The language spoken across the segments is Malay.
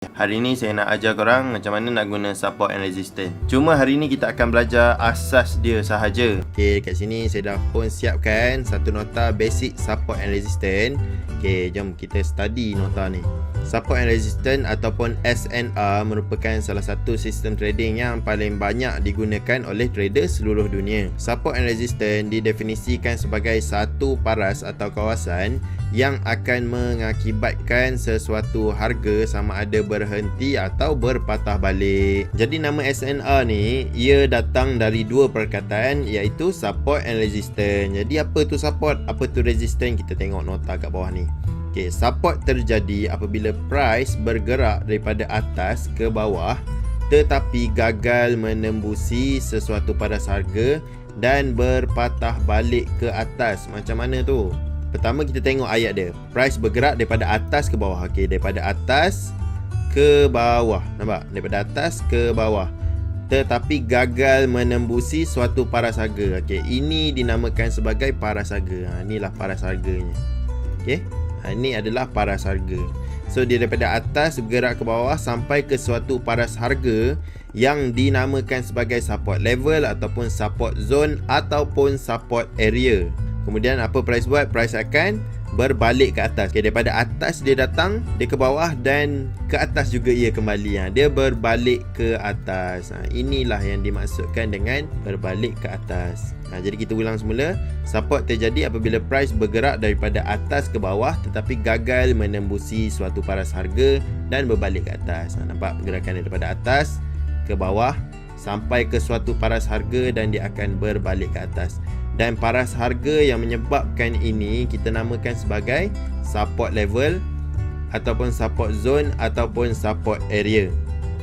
Hari ni saya nak ajar korang macam mana nak guna support and resistance. Cuma hari ni kita akan belajar asas dia sahaja. Okey, kat sini saya dah pun siapkan satu nota basic support and resistance. Okey, jom kita study nota ni. Support and resistance ataupun SNR merupakan salah satu sistem trading yang paling banyak digunakan oleh trader seluruh dunia. Support and resistance didefinisikan sebagai satu paras atau kawasan yang akan mengakibatkan sesuatu harga sama ada berhenti atau berpatah balik. Jadi nama SNR ni ia datang dari dua perkataan iaitu support and resistance. Jadi apa tu support, apa tu resistance, kita tengok nota kat bawah ni. Okey, support terjadi apabila price bergerak daripada atas ke bawah tetapi gagal menembusi sesuatu paras harga dan berpatah balik ke atas. Macam mana tu? Pertama kita tengok ayat dia. Price bergerak daripada atas ke bawah. Okey, daripada atas ke bawah. Nampak? Daripada atas ke bawah. Tetapi gagal menembusi suatu paras harga. Okey, ini dinamakan sebagai paras harga. Inilah paras harganya. Okey. Ini adalah paras harga. So dia daripada atas bergerak ke bawah sampai ke suatu paras harga yang dinamakan sebagai support level ataupun support zone ataupun support area. Kemudian apa price buat? Price akan berbalik ke atas. Okay, daripada atas dia datang, dia ke bawah dan ke atas juga ia kembali. Dia berbalik ke atas. Inilah yang dimaksudkan dengan berbalik ke atas. Jadi kita ulang semula. Support terjadi apabila price bergerak daripada atas ke bawah tetapi gagal menembusi suatu paras harga dan berbalik ke atas. Nampak pergerakan daripada atas ke bawah sampai ke suatu paras harga dan dia akan berbalik ke atas. Dan paras harga yang menyebabkan ini kita namakan sebagai support level ataupun support zone ataupun support area.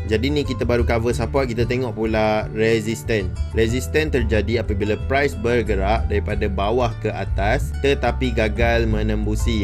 Jadi ni kita baru cover support, kita tengok pula resistance. Resistance terjadi apabila price bergerak daripada bawah ke atas tetapi gagal menembusi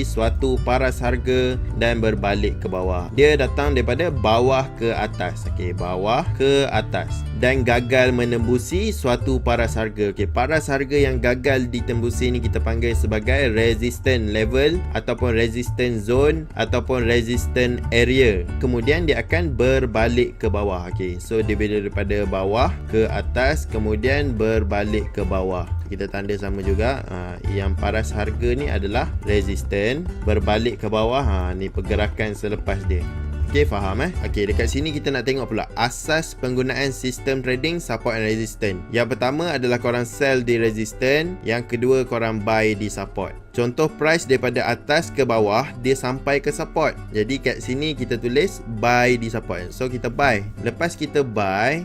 suatu paras harga dan berbalik ke bawah. Dia datang daripada bawah ke atas. Okey, bawah ke atas dan gagal menembusi suatu paras harga. Okey, paras harga yang gagal ditembusi ni kita panggil sebagai resistance level ataupun resistance zone ataupun resistance area. Kemudian dia akan berbalik ke bawah. Okey, so dia daripada bawah ke atas kemudian berbalik ke bawah. Kita tanda sama juga. Yang paras harga ni adalah resistance, berbalik ke bawah. Ni pergerakan selepas dia. Okey, faham Okey, dekat sini kita nak tengok pula asas penggunaan sistem trading support and resistance. Yang pertama adalah korang sell di resistance, yang kedua korang buy di support. Contoh price daripada atas ke bawah dia sampai ke support. Jadi kat sini kita tulis buy di support. So kita buy. Lepas kita buy,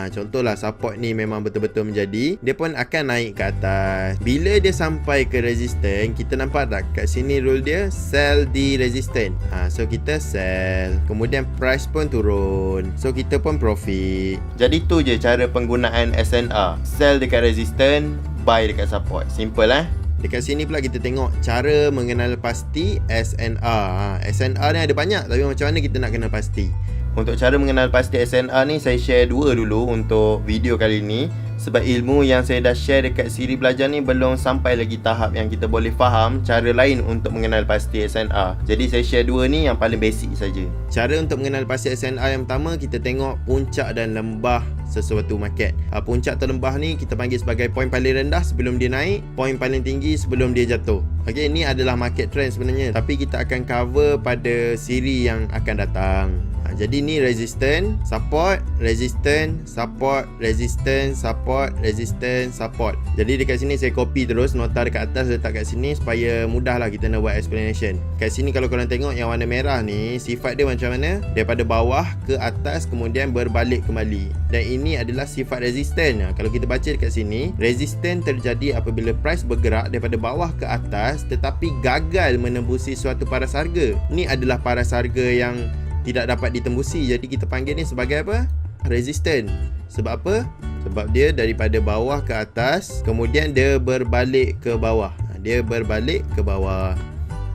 contohlah support ni memang betul-betul menjadi, dia pun akan naik ke atas. Bila dia sampai ke resistance, kita nampak tak kat sini rule dia sell di resistance. So kita sell, kemudian price pun turun, so kita pun profit. Jadi tu je cara penggunaan SNR. Sell dekat resistance, buy dekat support. Simple Dekat sini pula kita tengok cara mengenal pasti SNR. SNR ni ada banyak, tapi macam mana kita nak kenal pasti? Untuk cara mengenal pasti SNR ni, saya share dua dulu untuk video kali ni. Sebab ilmu yang saya dah share dekat siri belajar ni belum sampai lagi tahap yang kita boleh faham cara lain untuk mengenal pasti SNR. Jadi saya share dua ni yang paling basic saja. Cara untuk mengenal pasti SNR yang pertama, kita tengok puncak dan lembah sesuatu market. Puncak atau lembah ni kita panggil sebagai poin paling rendah sebelum dia naik, poin paling tinggi sebelum dia jatuh. Okey, ni adalah market trend sebenarnya, tapi kita akan cover pada siri yang akan datang. Jadi ni resistance, support, resistance, support, resistance, support, resistance, support. Jadi dekat sini saya copy terus nota dekat atas, letak kat sini supaya mudahlah kita nak buat explanation. Kat sini kalau korang tengok yang warna merah ni, sifat dia macam mana? Daripada bawah ke atas kemudian berbalik kembali. Dan ini adalah sifat resistance. Kalau kita baca dekat sini, resistance terjadi apabila price bergerak daripada bawah ke atas tetapi gagal menembusi suatu paras harga. Ni adalah paras harga yang tidak dapat ditembusi. Jadi kita panggil ni sebagai apa? Resistance. Sebab apa? Sebab dia daripada bawah ke atas kemudian dia berbalik ke bawah. Dia berbalik ke bawah.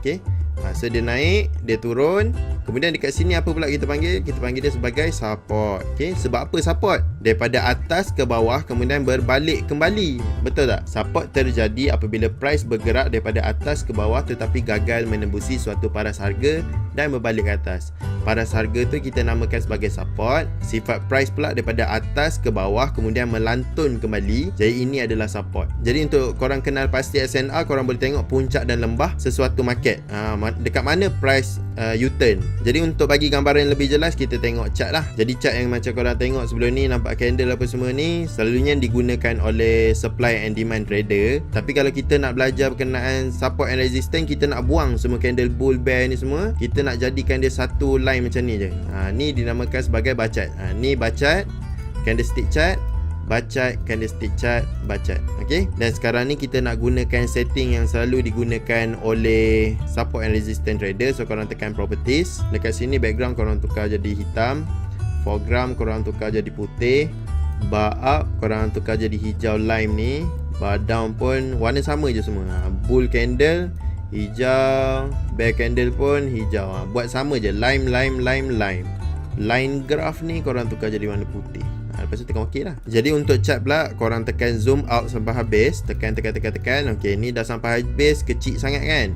Okey. So dia naik, dia turun, Kemudian dekat sini apa pula kita panggil? Kita panggil dia sebagai support. Okey, sebab apa support? Daripada atas ke bawah kemudian berbalik kembali. Betul tak? Support terjadi apabila price bergerak daripada atas ke bawah tetapi gagal menembusi suatu paras harga dan berbalik ke atas. Paras harga tu kita namakan sebagai support. Sifat price pula daripada atas ke bawah kemudian melantun kembali. Jadi ini adalah support. Jadi untuk korang kenal pasti SNR, korang boleh tengok puncak dan lembah sesuatu market. Dekat mana price U-turn. Jadi untuk bagi gambaran yang lebih jelas, kita tengok chart lah. Jadi chart yang macam korang tengok sebelum ni, nampak candle apa semua ni, selalunya digunakan oleh supply and demand trader. Tapi kalau kita nak belajar berkenaan support and resistance, kita nak buang semua candle bull bear ni semua. Kita nak jadikan dia satu line macam ni je. Ni dinamakan sebagai bacat. Ni bacat, candlestick chart, bacat, candlestick chart, bacat. Okey. Dan sekarang ni kita nak gunakan setting yang selalu digunakan oleh support and resistance trader. So korang tekan properties. Dekat sini background korang tukar jadi hitam. Foreground korang tukar jadi putih. Bar up korang tukar jadi hijau lime ni. Bar down pun warna sama je semua. Bull candle hijau, bear candle pun hijau. Buat sama je, lime. Line graph ni korang tukar jadi warna putih. Lepas tu tekan OK lah. Jadi untuk chart pula, korang tekan zoom out sampai habis. Tekan. OK, ni dah sampai habis, kecil sangat kan.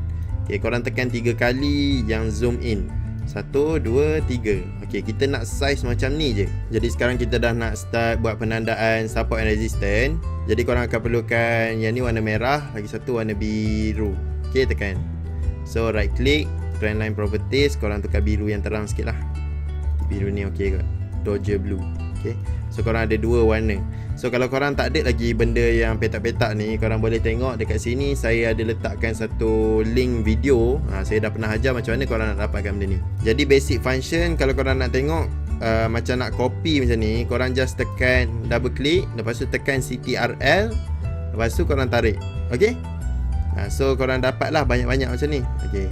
OK, korang tekan 3 kali yang zoom in. 1, 2, 3. OK, kita nak size macam ni je. Jadi sekarang kita dah nak start buat penandaan support and resistance. Jadi korang akan perlukan yang ni warna merah, lagi satu warna biru. OK, tekan. So right click, trendline properties, korang tukar biru yang terang sikit lah. Biru ni OK kot. Doja blue. Okay. So korang ada dua warna. So kalau korang tak ada lagi benda yang petak-petak ni, korang boleh tengok dekat sini saya ada letakkan satu link video. Saya dah pernah ajar macam mana korang nak dapatkan benda ni. Jadi basic function, kalau korang nak tengok macam nak copy macam ni, korang just tekan double click, lepas tu tekan CTRL, lepas tu korang tarik. Okay. So korang dapatlah banyak-banyak macam ni. Okay.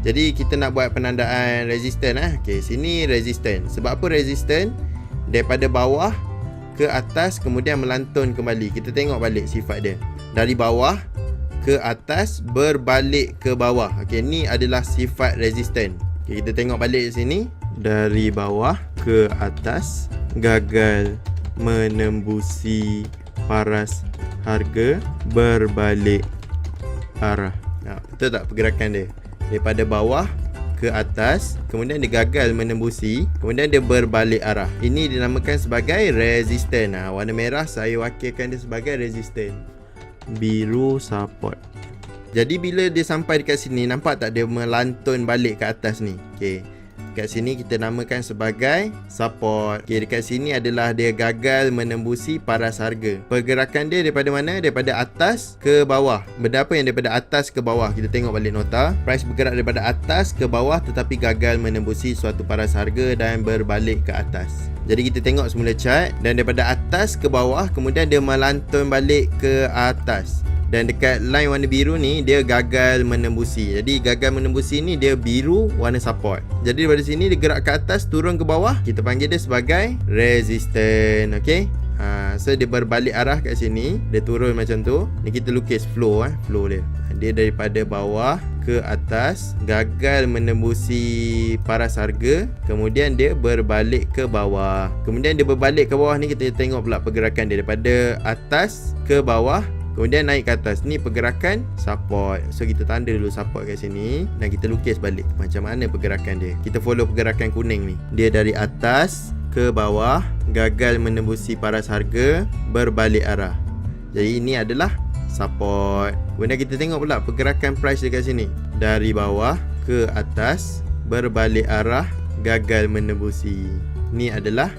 Jadi kita nak buat penandaan resistance. Okay, sini resistance. Sebab apa resistance? Daripada bawah ke atas kemudian melantun kembali. Kita tengok balik sifat dia. Dari bawah ke atas berbalik ke bawah. Okey, ni adalah sifat resistant. Okay, kita tengok balik di sini. Dari bawah ke atas gagal menembusi paras harga berbalik arah. Betul tak pergerakan dia? Daripada bawah ke atas, kemudian dia gagal menembusi, kemudian dia berbalik arah. Ini dinamakan sebagai resistance. Warna merah saya wakilkan dia sebagai resistance. Biru support. Jadi bila dia sampai dekat sini, nampak tak dia melantun balik ke atas ni? Okey. Dekat sini kita namakan sebagai support. Okey, dekat sini adalah dia gagal menembusi paras harga. Pergerakan dia daripada mana? Daripada atas ke bawah. Benda apa yang daripada atas ke bawah? Kita tengok balik nota. Price bergerak daripada atas ke bawah tetapi gagal menembusi suatu paras harga dan berbalik ke atas. Jadi kita tengok semula chart, dan daripada atas ke bawah kemudian dia melantun balik ke atas. Dan dekat line warna biru ni dia gagal menembusi. Jadi gagal menembusi ni dia biru warna support. Jadi daripada sini dia gerak ke atas, turun ke bawah, kita panggil dia sebagai resistance. Okey. So dia berbalik arah kat sini, dia turun macam tu. Ni kita lukis flow flow dia. Dia daripada bawah ke atas, gagal menembusi paras harga, kemudian dia berbalik ke bawah. Kemudian dia berbalik ke bawah ni, kita tengok pula pergerakan dia daripada atas ke bawah, kemudian naik ke atas. Ni pergerakan support. So kita tanda dulu support kat sini dan kita lukis balik macam mana pergerakan dia. Kita follow pergerakan kuning ni. Dia dari atas ke bawah, gagal menembusi paras harga, berbalik arah. Jadi ini adalah support. Kemudian kita tengok pula pergerakan price dekat sini. Dari bawah ke atas, berbalik arah, gagal menembusi. Ni adalah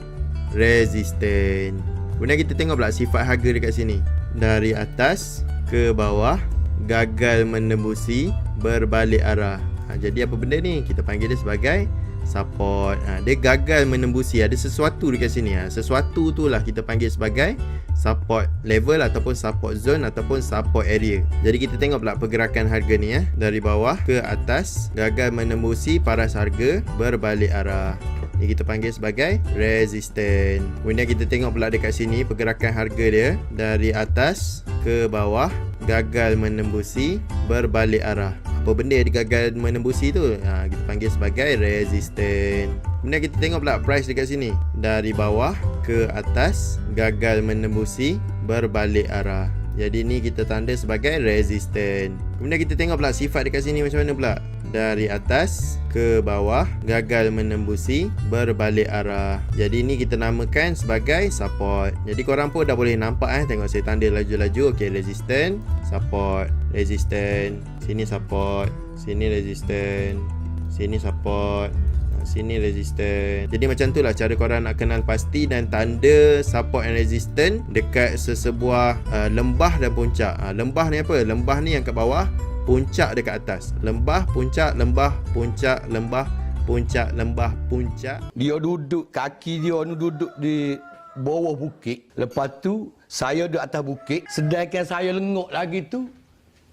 resistance. Kemudian kita tengok pula sifat harga dekat sini. Dari atas ke bawah, gagal menembusi, berbalik arah. Jadi apa benda ni? Kita panggil dia sebagai support. Dia gagal menembusi, ada sesuatu dekat sini. Sesuatu tu lah kita panggil sebagai support level ataupun support zone ataupun support area. Jadi kita tengok pula pergerakan harga ni. Dari bawah ke atas, gagal menembusi paras harga, berbalik arah. Ni kita panggil sebagai resistance. Kemudian kita tengok pula dekat sini pergerakan harga dia. Dari atas ke bawah, gagal menembusi, berbalik arah. Apa apa benda yang gagal menembusi tu, kita panggil sebagai resistance. Kemudian kita tengok pula price dekat sini. Dari bawah ke atas, gagal menembusi, berbalik arah. Jadi ni kita tanda sebagai resistance. Kemudian kita tengok pula sifat dekat sini macam mana pula. Dari atas ke bawah, gagal menembusi, berbalik arah. Jadi ni kita namakan sebagai support. Jadi korang pun dah boleh nampak tengok saya tanda laju-laju. Okey, resistance, support, resistance, sini support, sini resistance, sini support, sini resistance. Jadi macam tu lah cara korang nak kenal pasti dan tanda support and resistance dekat sesebuah lembah dan puncak. Lembah ni apa? Lembah ni yang kat bawah, puncak dekat atas. Lembah, puncak, lembah, puncak, lembah, puncak, lembah, puncak. Dia duduk, kaki dia ni duduk di bawah bukit. Lepas tu saya duduk atas bukit. Sedangkan saya lengok lagi tu,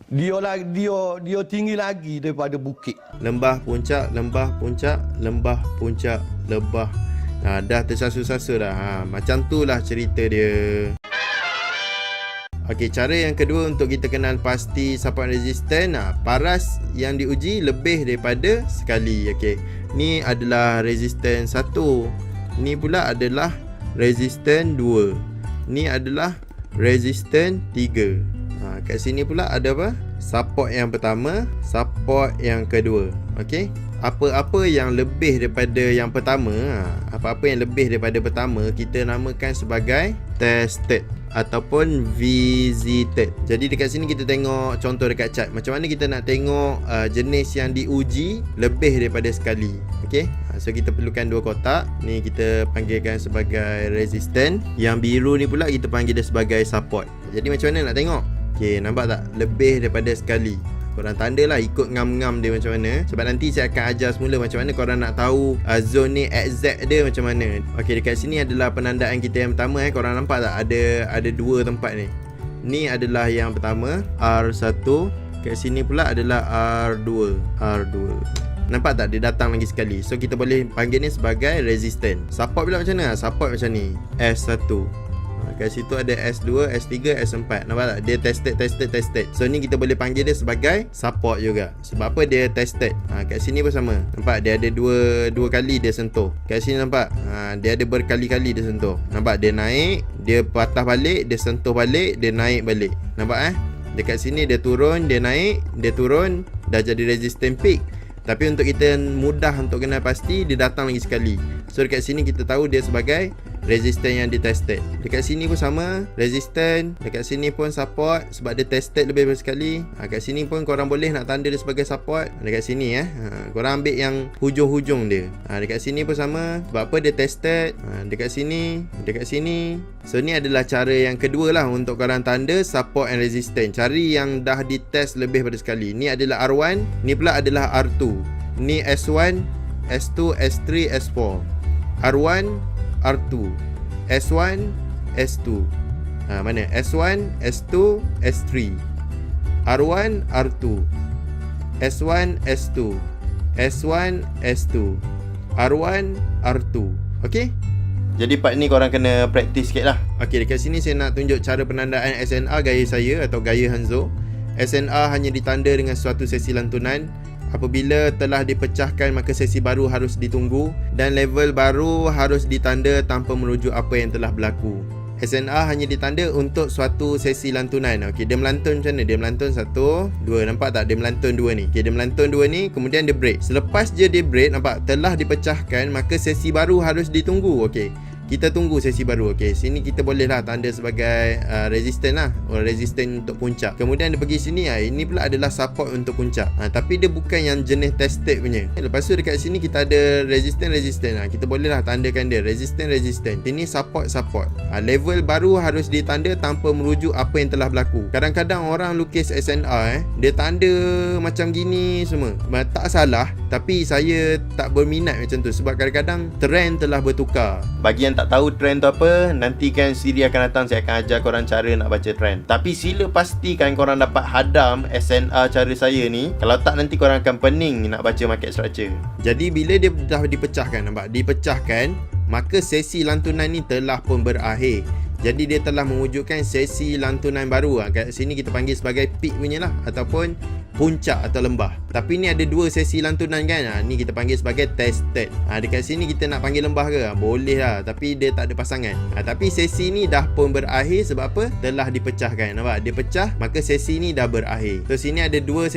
dia tinggi lagi daripada bukit. Lembah, puncak, lembah, puncak, lembah, puncak, lembah. Dah tersasu-sasu dah. Macam tu lah cerita dia. Okey, cara yang kedua untuk kita kenal pasti support resistance, paras yang diuji lebih daripada sekali. Okey, ni adalah resistance 1. Ni pula adalah resistance 2. Ni adalah resistance 3. Kat sini pula ada apa? Support yang pertama, support yang kedua. Okey. Apa-apa yang lebih daripada yang pertama, apa-apa yang lebih daripada pertama, kita namakan sebagai tested ataupun visited. Jadi dekat sini kita tengok contoh dekat chart. Macam mana kita nak tengok jenis yang diuji lebih daripada sekali. Okey. So kita perlukan dua kotak. Ni kita panggilkan sebagai resistance. Yang biru ni pula kita panggil dia sebagai support. Jadi macam mana nak tengok? Okey, nampak tak? Lebih daripada sekali. Korang tanda lah ikut ngam-ngam dia macam mana. Sebab nanti saya akan ajar semula macam mana korang nak tahu zone ni exact dia macam mana. Okey, dekat sini adalah penandaan kita yang pertama. Korang nampak tak? Ada dua tempat ni. Ni adalah yang pertama, R1. Kat sini pula adalah R2. Nampak tak? Dia datang lagi sekali. So kita boleh panggil ni sebagai resistance. Support pula macam mana? Support macam ni, S1. Kat situ ada S2, S3, S4. Nampak tak? Dia tested. So ni kita boleh panggil dia sebagai support juga. Sebab apa? Dia tested. Kat sini pun sama. Nampak? Dia ada dua kali dia sentuh. Kat sini nampak? Dia ada berkali-kali dia sentuh. Nampak? Dia naik, dia patah balik, dia sentuh balik, dia naik balik. Nampak Dekat sini dia turun, dia naik, dia turun. Dah jadi resistance peak. Tapi untuk kita mudah untuk kenal pasti, dia datang lagi sekali. So dekat sini kita tahu dia sebagai resistance yang ditested. Dekat sini pun sama, resistance. Dekat sini pun support sebab dia tested lebih dari sekali. Kat sini pun korang boleh nak tanda dia sebagai support. Dekat sini korang ambil yang hujung-hujung dia. Dekat sini pun sama. Sebab apa? Dia tested. Dekat sini, dekat sini. So ni adalah cara yang kedua lah untuk korang tanda support and resistance. Cari yang dah ditest lebih dari sekali. Ni adalah R1, ni pula adalah R2. Ni S1, S2, S3, S4. R1, R2, S1, S2. Mana? S1, S2, S3. R1, R2, S1, S2, S1, S2, R1, R2. Okey? Jadi part ni korang kena praktis sikit lah. Okey, dekat sini saya nak tunjuk cara penandaan SNR gaya saya atau gaya Hanzo. SNR hanya ditanda dengan suatu sesi lantunan. Apabila telah dipecahkan, maka sesi baru harus ditunggu dan level baru harus ditanda tanpa merujuk apa yang telah berlaku. SNR hanya ditanda untuk suatu sesi lantunan. Okey, dia melantun macam mana? Dia melantun 1, 2. Nampak tak? Dia melantun 2 ni. Okey, dia melantun 2 ni, kemudian dia break. Selepas je dia break, nampak? Telah dipecahkan, maka sesi baru harus ditunggu. Okey, kita tunggu sesi baru. Okey, sini kita boleh lah tanda sebagai resistance lah, resistance untuk puncak. Kemudian dia pergi sini, ini pula adalah support untuk puncak. Tapi dia bukan yang jenis tested punya. Lepas tu dekat sini kita ada resistance. Kita boleh lah tandakan dia resistance. Ini support. Level baru harus ditanda tanpa merujuk apa yang telah berlaku. Kadang-kadang orang lukis SNR dia tanda macam gini semua. Tak salah, tapi saya tak berminat macam tu sebab kadang-kadang trend telah bertukar. Bagi yang tak tahu trend tu apa, nantikan siri akan datang saya akan ajar korang cara nak baca trend. Tapi sila pastikan korang dapat hadam SNR cara saya ni. Kalau tak nanti korang akan pening nak baca market structure. Jadi bila dia dah dipecahkan, nampak? Dipecahkan, maka sesi lantunan ni telah pun berakhir. Jadi dia telah mewujudkan sesi lantunan baru. Kat sini kita panggil sebagai peak punya lah, ataupun puncak atau lembah. Tapi ni ada dua sesi lantunan kan. Ni kita panggil sebagai tested. Dekat sini kita nak panggil lembah ke? Boleh lah, tapi dia tak ada pasangan. Tapi sesi ni dah pun berakhir. Sebab apa? Telah dipecahkan. Nampak? Dia pecah, maka sesi ni dah berakhir. So sini ada dua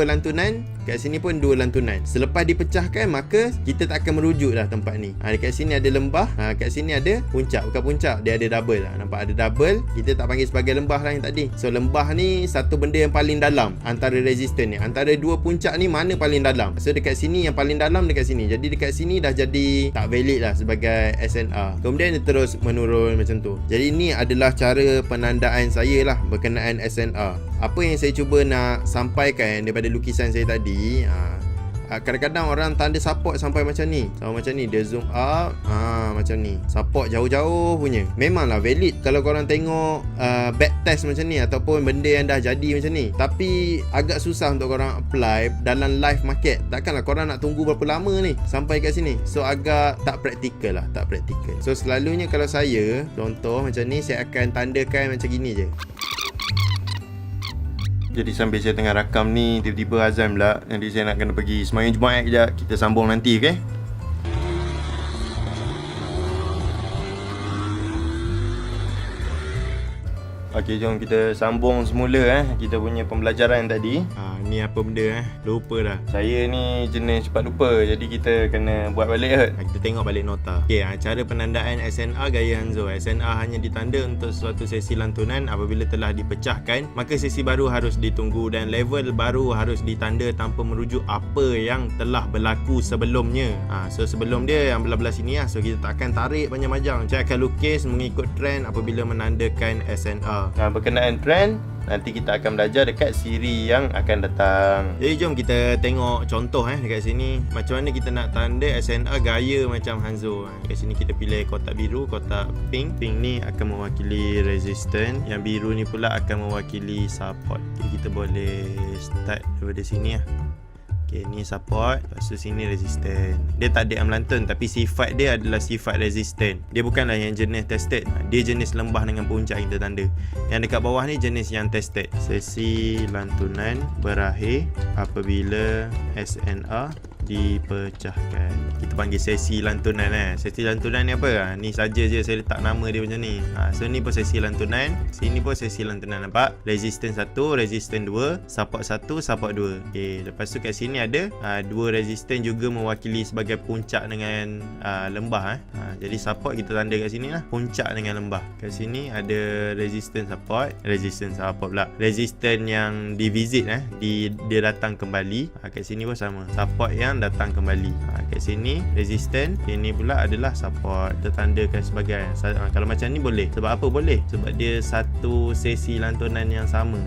lantunan. Kat sini pun dua lantunan. Selepas dipecahkan, maka kita tak akan merujuk dah tempat ni. Dekat sini ada lembah, kat sini ada puncak. Bukan puncak, dia ada double. Nampak ada double, kita tak panggil sebagai lembah lah yang tadi. So lembah ni satu benda yang paling dalam antara resistan ni. Antara dua puncak ni mana paling dalam? So dekat sini yang paling dalam dekat sini. Jadi dekat sini dah jadi tak valid lah sebagai SNR. Kemudian dia terus menurun macam tu. Jadi ni adalah cara penandaan saya lah berkenaan SNR. Apa yang saya cuba nak sampaikan daripada lukisan saya tadi, kadang-kadang orang tanda support sampai macam ni. Dia zoom up, macam ni. Support jauh-jauh punya. Memanglah valid kalau korang tengok back test macam ni, ataupun benda yang dah jadi macam ni. Tapi agak susah untuk korang apply dalam live market. Takkanlah korang nak tunggu berapa lama ni sampai kat sini. So agak tak praktikal lah, tak praktikal. So selalunya kalau saya, contoh macam ni, saya akan tandakan macam gini je. Jadi sambil saya tengah rakam ni, tiba-tiba azan pula. Nanti saya nak kena pergi sembahyang Jumaat kejap. Kita sambung nanti, okey? Okey, jom kita sambung semula kita punya pembelajaran tadi. Ni apa benda lupa dah. Saya ni jenis cepat lupa, jadi kita kena buat balik Kita tengok balik nota. Okey, cara penandaan SNR gaya Hanzo. SNR hanya ditanda untuk suatu sesi lantunan. Apabila telah dipecahkan, maka sesi baru harus ditunggu dan level baru harus ditanda tanpa merujuk apa yang telah berlaku sebelumnya. So sebelum dia yang belah-belah sini So kita tak akan tarik panjang-panjang. Saya akan lukis mengikut trend apabila menandakan SNR. Berkenaan trend, nanti kita akan belajar dekat siri yang akan datang. Jadi jom kita tengok contoh dekat sini. Macam mana kita nak tanda SNR gaya macam Hanzo. Dekat sini kita pilih kotak biru, kotak pink. Pink ni akan mewakili resistance, yang biru ni pula akan mewakili support. Jadi kita boleh start daripada sini Okay, ni support, lepas tu sini resistant. Dia tak ada melantun, tapi sifat dia adalah sifat resistant. Dia bukanlah yang jenis tested. Dia jenis lembah dengan puncak yang kita tanda. Yang dekat bawah ni jenis yang tested. Sesi lantunan berakhir apabila SNR dipecahkan. Kita panggil sesi lantunan Sesi lantunan ni apa? Ni saja je saya letak nama dia macam ni. So ni pun sesi lantunan, sini pun sesi lantunan. Nampak? Resistance 1, resistance 2, support 1, support 2. Okay, lepas tu kat sini ada dua resistance juga mewakili sebagai puncak dengan lembah Jadi support kita tanda kat sini lah, puncak dengan lembah. Kat sini ada resistance support pula. Resistance yang divisit dia datang kembali. Kat sini pun sama, support yang datang kembali. Kat sini resistance, ini pula adalah support. Tertandakan sebagai kalau macam ni boleh. Sebab apa boleh? Sebab dia satu sesi lantunan yang sama.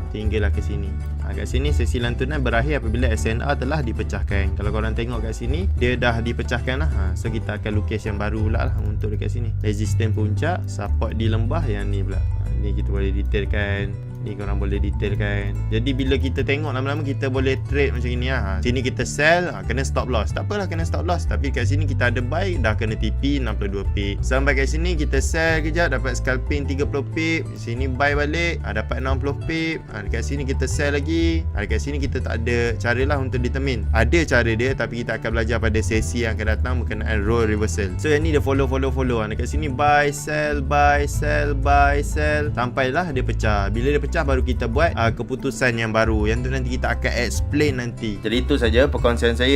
Tinggallah ke sini. Kat sini sesi lantunan berakhir apabila SNR telah dipecahkan. Kalau korang tengok kat sini, dia dah dipecahkan lah. So kita akan lukis yang baru pula lah untuk dekat sini. Resistance puncak, support di lembah, yang ni pula. Ni kita boleh detailkan. Ni korang boleh detailkan. Jadi bila kita tengok lama-lama, kita boleh trade macam ni Sini kita sell, kena stop loss. Tak apalah kena stop loss, tapi kat sini kita ada buy, dah kena TP 62 pip. Sampai kat sini kita sell kejap, dapat scalping 30 pip. Sini buy balik, dapat 60 pip. Dekat sini kita sell lagi. Dekat sini kita tak ada cara lah untuk determine. Ada cara dia, tapi kita akan belajar pada sesi yang akan datang berkenaan role reversal. So yang ni dia follow. Dekat sini buy, sell, buy, sell, buy, sell, sampailah dia pecah. Bila dia pecah, baru kita buat keputusan yang baru, yang tu nanti kita akan explain nanti. Jadi itu saja perkongsian saya